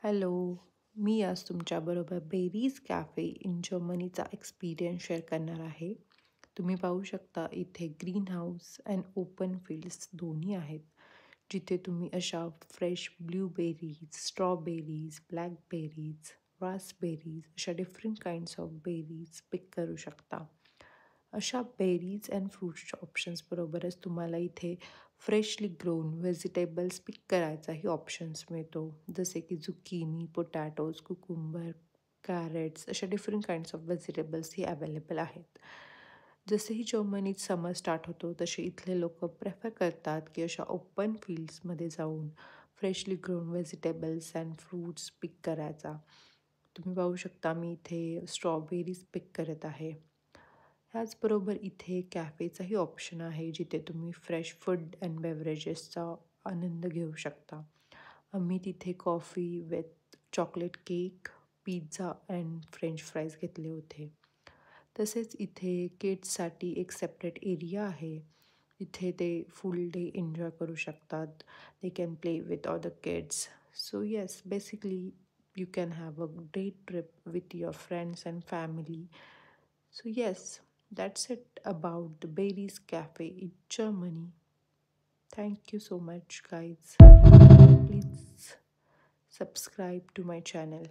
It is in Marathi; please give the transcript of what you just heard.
हॅलो, मी आज तुमच्याबरोबर बेरीज कॅफे इन जर्मनीचा एक्सपिरियन्स शेअर करणार आहे. तुम्ही पाहू शकता इथे green house and open fields दोन्ही आहेत, जिथे तुम्ही अशा fresh blueberries, strawberries, blackberries, raspberries अशा डिफरंट काइंड्स ऑफ बेरीज पिक करू शकता. अशा बेरीज अँड फ्रूट्सच्या ऑप्शन्स बरोबरच तुम्हाला इथे फ्रेशली ग्रोन व्हेजिटेबल्स पिक करायचाही ऑप्शन्स मिळतो, जसे की झुकिनी, पोटॅटोज, कुकुंबर, कॅरेट्स अशा डिफरंट काइंड्स ऑफ व्हेजिटेबल्सही अवेलेबल आहेत. जसेही जर्मनीत समर स्टार्ट होतो तसे इथले लोक प्रेफर करतात की अशा ओपन फील्ड्समध्ये जाऊन freshly grown vegetables and fruits pick करायचा. तुम्ही पाहू शकता मी इथे स्ट्रॉबेरीज पिक करत आहे. ह्याचबरोबर इथे कॅफेचाही ऑप्शन आहे, जिथे तुम्ही फ्रेश फूड अँड बेवरेजेसचा आनंद घेऊ शकता. आम्ही तिथे coffee with chocolate cake, pizza and French fries घेतले होते. तसेच इथे किड्ससाठी एक सेपरेट एरिया आहे. इथे ते फुल डे एन्जॉय करू शकतात. They can play with other kids. So yes, basically you can have a great trip with your friends and family. So yes, that's it about the Bailey's Cafe in Germany. Thank you so much, guys. Please subscribe to my channel.